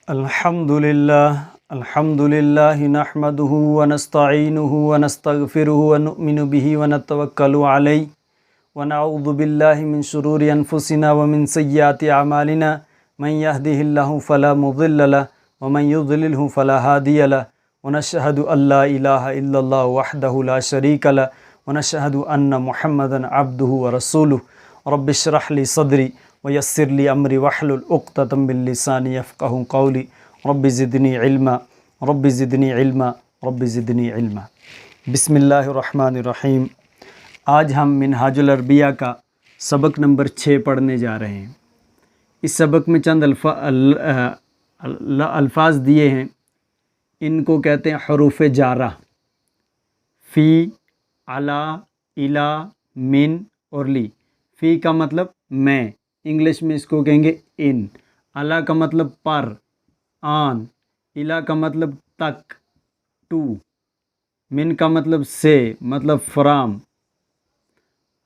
अल्हम्दुलिल्लाह नहमदुहु व नस्तईनुहु व नस्तगफिरुहु व नुमिनु बिही व नतवक्कलु अलैहि व नऊज़ु बिल्लाहि मिन शुरूरि अनफुसिना व मिन सय्यिआति अमालिना मन यहदिहिल्लाहु फला मुज़िल्ल लहु व मन युज़लिल्हु फला हादिय लहु व नशहदु अल्ला इलाहा इल्लल्लाहु वहदहु ला शरीक लहु व नशहदु अन्न मुहम्मदन अब्दुहु व रसूलुहु रब्बिश्रह ली सदरी व यस्सिर ली अमरी वहलुल उक़्दतम मिन लिसानी यफ़क़हू क़ौली रब्बि ज़िदनी इल्मा रब्बि ज़िदनी इल्मा रब्बि ज़िदनी इल्मा। बिस्मिल्लाहिर्रहमानिर्रहीम। आज हम मिनहाजुल अरबिया का सबक नंबर 6 पढ़ने जा रहे हैं। इस सबक में चंद अल्फाज दिए हैं, इनको कहते हैं हरूफ जारा। फ़ी, अला, इला, मिन और ली। फ़ी का मतलब मैं, इंग्लिश में इसको कहेंगे इन। अला का मतलब पर, आन। इला का मतलब तक, टू। मिन का मतलब से, मतलब फ्राम।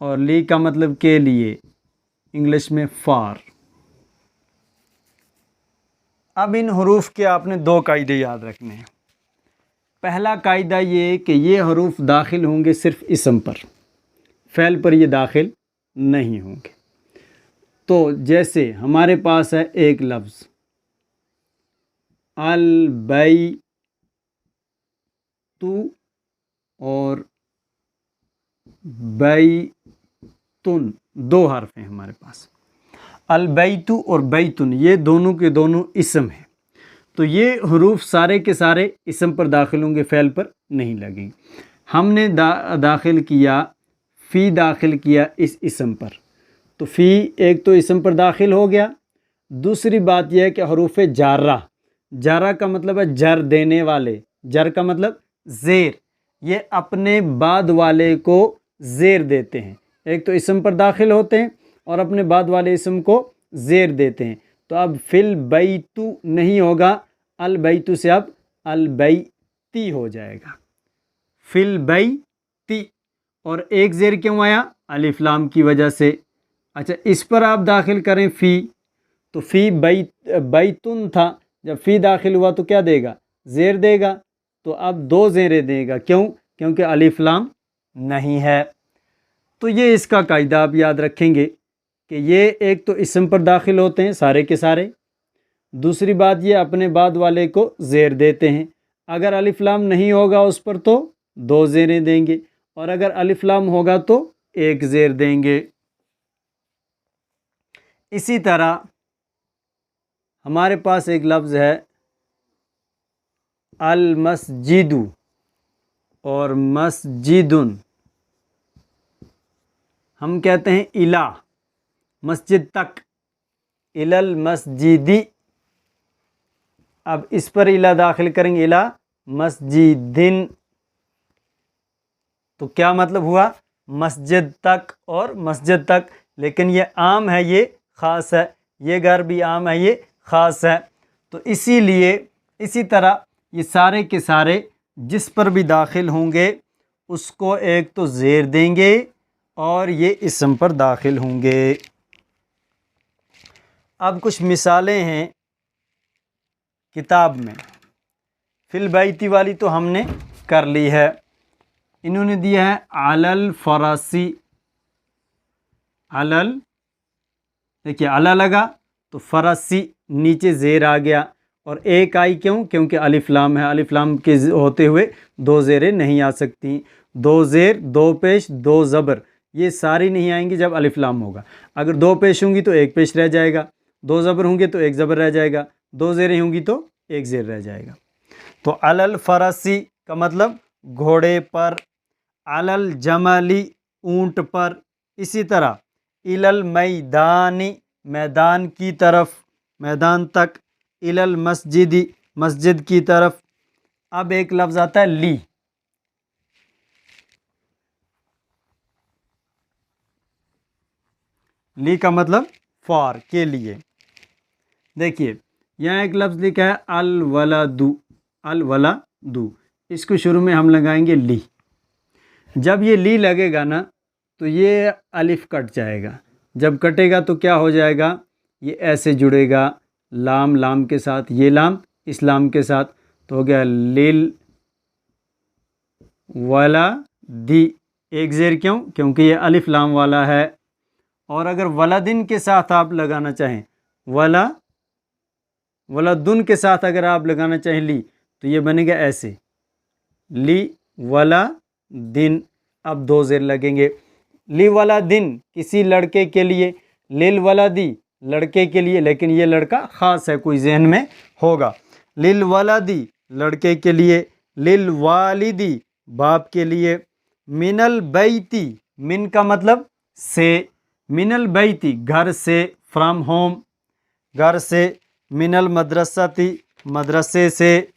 और ली का मतलब के लिए, इंग्लिश में फॉर। अब इन हरूफ के आपने 2 कायदे याद रखने हैं। पहला कायदा ये कि ये हरूफ दाखिल होंगे सिर्फ इसम पर, फ़ैल पर ये दाखिल नहीं होंगे। तो जैसे हमारे पास है एक लफ्ज़ अल बैतु और बैतुन, 2 हर्फ हैं हमारे पास। अल बैतु और बैतुन ये दोनों के दोनों इसम हैं। तो ये हरूफ सारे के सारे इसम पर दाखिल होंगे, फ़ैल पर नहीं लगेंगे। हमने दाखिल किया, फ़ी दाखिल किया इस इसम पर, तो फ़ी एक तो इसम पर दाखिल हो गया। दूसरी बात यह है कि हरूफ जारा, जारा का मतलब है जर देने वाले, जर का मतलब ज़ेर, ये अपने बाद वाले को ज़ेर देते हैं। एक तो इसम पर दाखिल होते हैं और अपने बाद वाले इसम को ज़ेर देते हैं। तो अब फिल बैतु नहीं होगा, अल बैतु से अब अल बैती हो जाएगा, फिल बैती। और एक ज़ेर क्यों आया? अलिफ लाम की वजह से। अच्छा, इस पर आप दाखिल करें फ़ी, तो फ़ी बैतुन था, जब फ़ी दाखिल हुआ तो क्या देगा? ज़ेर देगा। तो अब 2 ज़ेरें देगा, क्यों? क्योंकि अलिफ लाम नहीं है। तो ये इसका कायदा आप याद रखेंगे कि ये एक तो इसम पर दाखिल होते हैं सारे के सारे। दूसरी बात ये अपने बाद वाले को ज़ेर देते हैं। अगर अलिफ लाम नहीं होगा उस पर तो 2 ज़ेरें देंगे, और अगर अलिफ लाम होगा तो 1 ज़ेर देंगे। इसी तरह हमारे पास एक लफ्ज़ है अल मस्जिदु और मस्जिदुन। हम कहते हैं इला, मस्जिद तक, इलल मस्जिदी। अब इस पर इला दाखिल करेंगे, इला मस्जिदिन, तो क्या मतलब हुआ? मस्जिद तक और मस्जिद तक। लेकिन ये आम है, ये ख़ास है, ये घर भी आम है, ये ख़ास है। तो इसीलिए इसी तरह ये सारे के सारे जिस पर भी दाखिल होंगे उसको एक तो ज़ेर देंगे और ये इसम पर दाखिल होंगे। अब कुछ मिसालें हैं किताब में। फिल बैती वाली तो हमने कर ली है। इन्होंने दिया है अलल फरासी, अलल, देखिए अला लगा तो फरासी नीचे ज़ेर आ गया, और एक आई क्यों? क्योंकि अलिफ लाम है, अलिफ लाम के होते हुए 2 ज़ेरें नहीं आ सकती। 2 ज़ेर, 2 पेश, 2 ज़बर, ये सारी नहीं आएंगी जब अलिफ लाम होगा। अगर 2 पेश होंगी तो 1 पेश रह जाएगा, 2 ज़बर होंगे तो 1 ज़बर रह जाएगा, 2 ज़ेरें होंगी तो 1 ज़ेर रह जाएगा। तो अलल फरासी का मतलब घोड़े पर, अलल जमली ऊंट पर। इसी तरह इलल मैदानी, मैदान की तरफ, मैदान तक। इलल मस्जिदी, मस्जिद की तरफ। अब एक लफ्ज़ आता है ली। ली का मतलब फॉर, के लिए। देखिए यहाँ एक लफ्ज़ लिखा है अल वलादु, अल वलादु, इसको शुरू में हम लगाएंगे ली। जब ये ली लगेगा ना तो ये अलिफ कट जाएगा। जब कटेगा तो क्या हो जाएगा? ये ऐसे जुड़ेगा, लाम लाम के साथ, ये लाम इस लाम के साथ, तो हो गया लिल वला दी। एक ज़ेर क्यों? क्योंकि ये अलिफ लाम वाला है। और अगर वलादिन के साथ आप लगाना चाहें, वलादुन के साथ अगर आप लगाना चाहें ली, तो ये बनेगा ऐसे, ली वला दिन। अब 2 ज़ेर लगेंगे। ली वाला दिन किसी लड़के के लिए, लिल वलादी लड़के के लिए, लेकिन ये लड़का ख़ास है, कोई जहन में होगा। लिल वलादी लड़के के लिए, लिल वालिदी बाप के लिए, मिनल बैती, मिन का मतलब से, मिनल बैती घर से, फ्रॉम होम घर से, मिनल मदरसाती मदरसे से,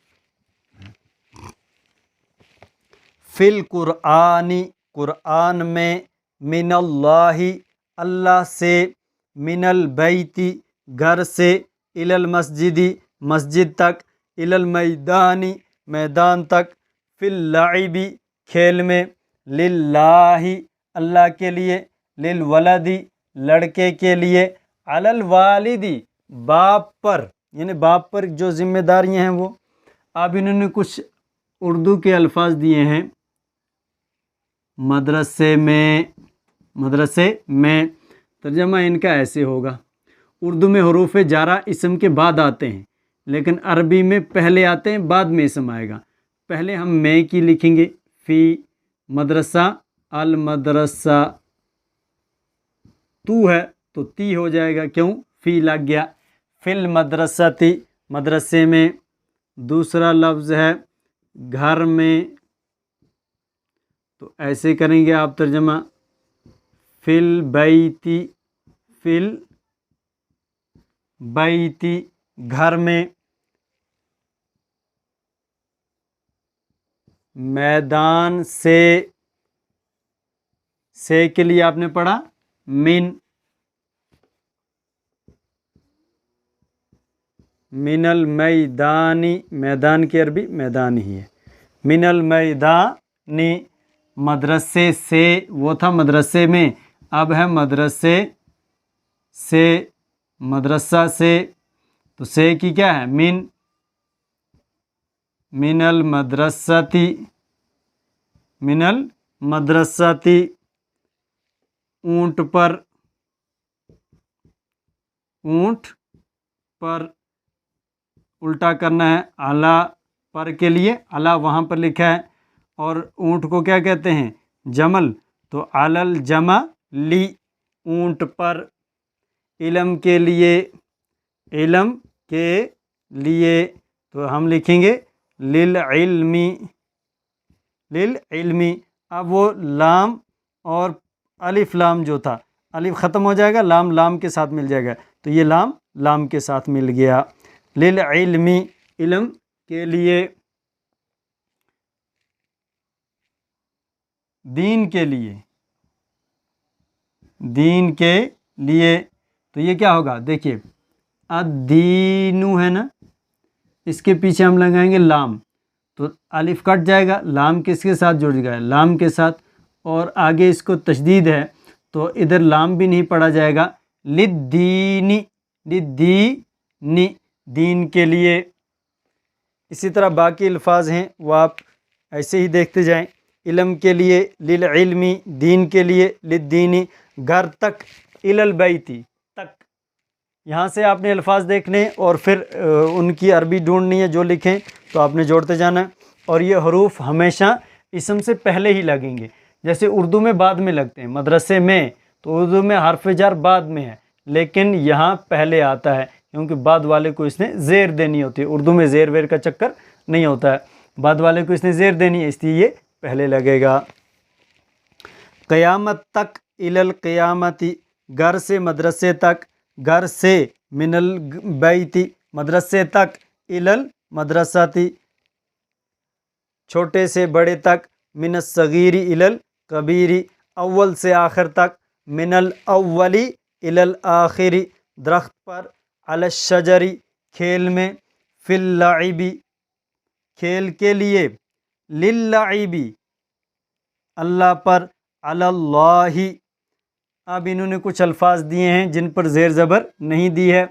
फिल कुरआनी कुरआन में, मिनल्लाही अल्लाह से, मिनल बैती घर से, इलल मस्जिदी मस्जिद तक, इलल मैदानी मैदान तक, फिल लाइबी खेल में, लिल्लाही अल्लाह के लिए, लिल वलदी लड़के के लिए, अलल वालिदी बाप पर, यानी बाप पर जो जिम्मेदारियां हैं वो। अब इन्होंने कुछ उर्दू के अल्फाज दिए हैं, मदरसे में तर्जमा इनका ऐसे होगा। उर्दू में हरूफ जारा इसम के बाद आते हैं, लेकिन अरबी में पहले आते हैं, बाद में इसम आएगा। पहले हम में की लिखेंगे, फ़ी मदरसा, अल मदरसा, तू है तो ती हो जाएगा, क्यों? फ़ी लग गया। फिल मदरसाती मदरसे में। दूसरा लफ्ज़ है घर में, तो ऐसे करेंगे आप तर्जमा, फिल बैती, फिल बैती घर में। मैदान से के लिए आपने पढ़ा मिन, मिनल मैदानी, मैदान की अरबी मैदान ही है, मिनल मैदानी मदरसे से, वो था मदरसे में, अब है मदरसे से, मदरसा से, तो से की क्या है? मिन, मिनल मदरसाती, मिनल मदरसाती ऊंट पर, ऊंट पर उल्टा करना है, अला पर के लिए अला वहाँ पर लिखा है, और ऊंट को क्या कहते हैं? जमल, तो अलल जमा ली ऊंट पर। इलम के लिए, इलम के लिए तो हम लिखेंगे लिल इल्मी, लिल इल्मी। अब वो लाम और अलिफ लाम जो था, अलिफ ख़त्म हो जाएगा, लाम लाम के साथ मिल जाएगा, तो ये लाम लाम के साथ मिल गया। लिल इल्मी इल्म के लिए, दीन के लिए, दीन के लिए, तो ये क्या होगा? देखिए अदीनु है ना, इसके पीछे हम लगाएंगे लाम, तो अलिफ कट जाएगा, लाम किसके साथ जुड़ गया? लाम के साथ। और आगे इसको तशदीद है, तो इधर लाम भी नहीं पढ़ा जाएगा। लिद्दीनी, लिद्दीनी दीन के लिए। इसी तरह बाकी अल्फाज हैं वो आप ऐसे ही देखते जाएं। इल्म के लिए लिल इल्मी, दीन के लिए लिद्दीनी, घर तक इलल बैती तक। यहाँ से आपने अल्फाज देखने और फिर उनकी अरबी ढूंढनी है, जो लिखें तो आपने जोड़ते जाना है। और ये हरूफ हमेशा इसम से पहले ही लगेंगे, जैसे उर्दू में बाद में लगते हैं। मदरसे में तो उर्दू में हर्फ जार बाद में है, लेकिन यहाँ पहले आता है, क्योंकि बाद वाले को इसने ज़ेर देनी होती है। उर्दू में ज़ेर वेर का चक्कर नहीं होता है, बाद वाले को इसने ज़ेर देनी है, इसलिए ये पहले लगेगा। क़यामत तक इलल क़यामती, घर से मदरसे तक, घर से मिनल बैती मदरसे तक, इलल मदरसाती छोटे से बड़े तक, मिनस सगीरी इलल कबीरी अव्वल से आखिर तक, मिनल अव्वली इलल आखिरी दरख्त पर, अल शजरी खेल में, फिल लाइबी खेल के लिए, लिल लाइबी अल्लाह पर, अलल्लाही। अब इन्होंने कुछ अल्फाज दिए हैं जिन पर ज़ेर ज़बर नहीं दी है।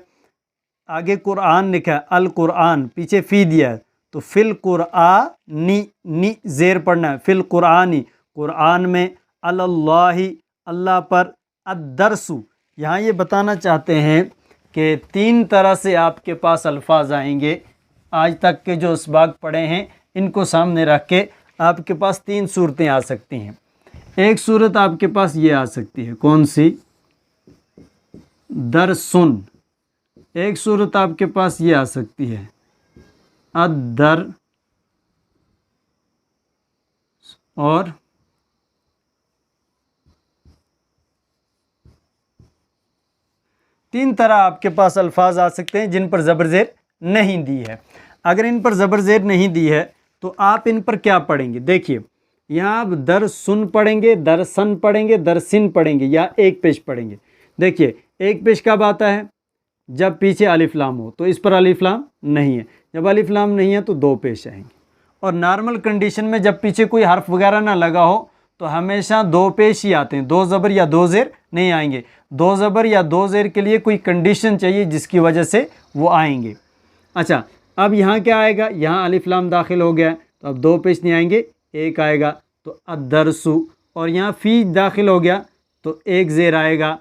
आगे कुरान लिखा है, अल कुरान, पीछे फ़ी दिया है, तो फिल कुरानी, नी ज़ेर पढ़ना है, फिल कुरानी, कुरान में, अल्लाही, अल्लाह पर, अद्दरसु, यहाँ ये बताना चाहते हैं कि 3 तरह से आपके पास अल्फाज आएंगे। आज तक के जो इसबाक पढ़े हैं इनको सामने रख के आपके पास 3 सूरतें आ सकती हैं। एक सूरत आपके पास ये आ सकती है, कौन सी? दरसुन। एक सूरत आपके पास ये आ सकती है, अद्दर, और तीन तरह आपके पास अल्फाज आ सकते हैं जिन पर ज़बर ज़ेर नहीं दी है। अगर इन पर ज़बर ज़ेर नहीं दी है तो आप इन पर क्या पढ़ेंगे? देखिए, यहाँ आप दरसुन पढ़ेंगे, दरसन पढ़ेंगे, दरसिन पढ़ेंगे, या एक पेश पढ़ेंगे। देखिए, एक पेश कब आता है? जब पीछे अलिफ लाम हो, तो इस पर अलिफ लाम नहीं है। जब अलिफ लाम नहीं है तो 2 पेश आएंगे। और नॉर्मल कंडीशन में जब पीछे कोई हर्फ वगैरह ना लगा हो तो हमेशा 2 पेश ही आते हैं, 2 ज़बर या 2 ज़ेर नहीं आएंगे। 2 ज़बर या 2 ज़ेर के लिए कोई कंडीशन चाहिए जिसकी वजह से वो आएंगे। अच्छा, अब यहाँ क्या आएगा? यहाँ अलिफ लाम दाखिल हो गया तो अब 2 पेश नहीं आएंगे, एक आएगा, तो अद्दरसु। और यहाँ फ़ी दाखिल हो गया तो एक ज़ेर आएगा।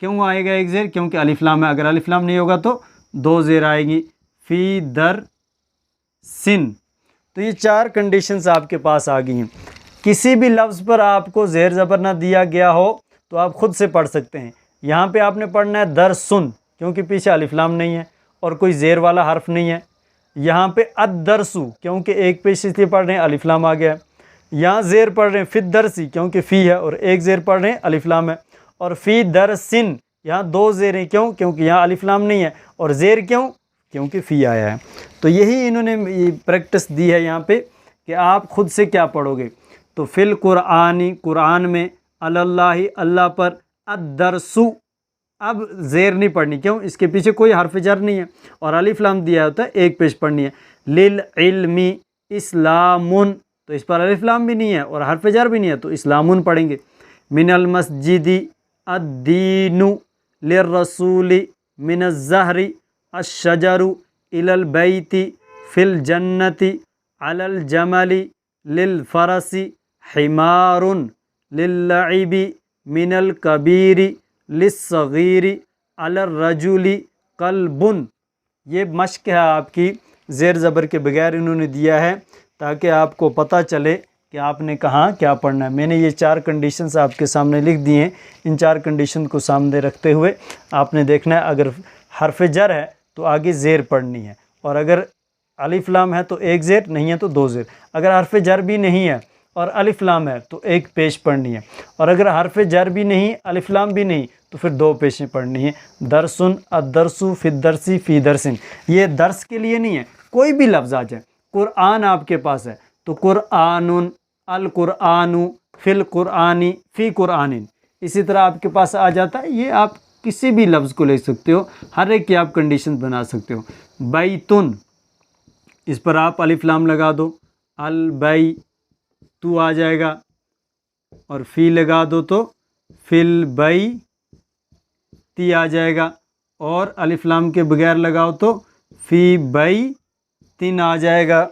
क्यों आएगा एक ज़ेर? क्योंकि अलिफ लाम है। अगर अलिफ लाम नहीं होगा तो 2 ज़ेर आएगी। फ़ी दर सिन। तो ये 4 कंडीशंस आपके पास आ गई हैं। किसी भी लफ्ज़ पर आपको ज़ेर ज़बर ना दिया गया हो तो आप ख़ुद से पढ़ सकते हैं। यहाँ पे आपने पढ़ना है दरसुन, क्योंकि पीछे अलिफ लाम नहीं है और कोई ज़ेर वाला हर्फ नहीं है। यहाँ पे अद्दरसु, क्योंकि एक पेश इसलिए पढ़ रहे हैं, अलिफ लाम आ गया है। यहाँ ज़ेर पढ़ रहे हैं फ़िद्दरसी, क्योंकि फ़ी है और एक ज़ेर पढ़ रहे हैं, अलिफ लाम है। और फ़ी दरसिन, यहाँ 2 ज़ेर हैं, क्यों? क्योंकि यहाँ अलिफ लाम नहीं है। और ज़ेर क्यों? क्योंकि फ़ी आया है। तो यही इन्होंने ये प्रैक्टिस दी है यहाँ पे कि आप ख़ुद से क्या पढ़ोगे। तो फिल कुरानी, कुरान में, अल्लाही, अल्लाह पर, अद्दरसु, अब ज़ेर नहीं पढ़नी, क्यों? इसके पीछे कोई हर्फ जर नहीं है और अलिफ लाम दिया होता है, एक पेश पढ़नी है। लिल इल्मी इस्लामुन, तो इस पर अलिफ लाम भी नहीं है और हर्फ जर भी नहीं है, तो इस्लामुन पढ़ेंगे। मिनल मस्जिदी अद्दीनु लिर्रसूली मिनज़्ज़हरी अश्शजरु इलल बैती फिल जन्नति अलल जमली लिल फ़रसी हिमारुन लिल्लइबी मिनल कबीरी लिस्सगीरी अलर रजुली कल्बुन। ये मश्क है आपकी, ज़ेर ज़बर के बगैर इन्होंने दिया है ताकि आपको पता चले कि आपने कहाँ क्या पढ़ना है। मैंने ये 4 कंडीशंस आपके सामने लिख दी हैं। इन 4 कंडीशन को सामने रखते हुए आपने देखना है, अगर हर्फ जर है तो आगे ज़ेर पढ़नी है, और अगर अलिफ लाम है तो एक ज़ेर, नहीं है तो 2 ज़ेर। अगर हर्फ जर भी नहीं है और अलिफ लाम है तो एक पेश पढ़नी है, और अगर हर्फ जर भी नहीं, अलिफ लाम भी नहीं, तो फिर 2 पेशें पढ़नी है। दरसुन, अद्दरसु, फ़िद्दरसी, फ़ी दरसिन। ये दर्स के लिए नहीं है, कोई भी लफ्ज़ आ जाए। कुरान आपके पास है तो कुरानुन, अल कुरानु, फिल कुरानी, फ़ी कुरानिन, इसी तरह आपके पास आ जाता है। ये आप किसी भी लफ्ज़ को ले सकते हो, हर एक की आप कंडीशन बना सकते हो। बैतुन, इस पर आप अलिफ लाम लगा दो, अल बै तू आ जाएगा, और फ़ी लगा दो तो फिल बै ती आ जाएगा, और अलिफ लाम के बगैर लगाओ तो फ़ी बै तिन आ जाएगा।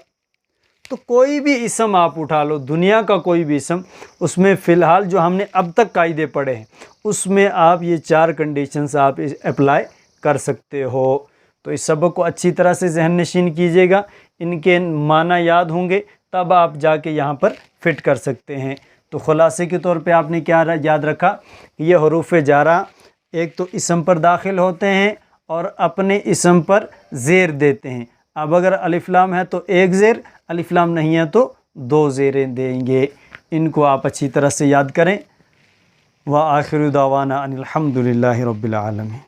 तो कोई भी इसम आप उठा लो, दुनिया का कोई भी इसम, उसमें फ़िलहाल जो हमने अब तक कायदे पढ़े हैं उसमें आप ये 4 कंडीशंस आप अप्लाई कर सकते हो। तो इस सबक को अच्छी तरह से ज़हन नशीन कीजिएगा, इनके माना याद होंगे तब आप जाके यहाँ पर फिट कर सकते हैं। तो ख़ुलासे के तौर पे आपने क्या याद रखा कि ये हरूफ जारा एक तो इसम पर दाखिल होते हैं और अपने इसम पर ज़ेर देते हैं। अब अगर अलिफ लाम है तो एक ज़ेर, अलिफ लाम नहीं है तो 2 ज़ेरें देंगे। इनको आप अच्छी तरह से याद करें। व आखिरु दावाना अनिल हम्दुलिल्लाहि रब्बिल आलमीन।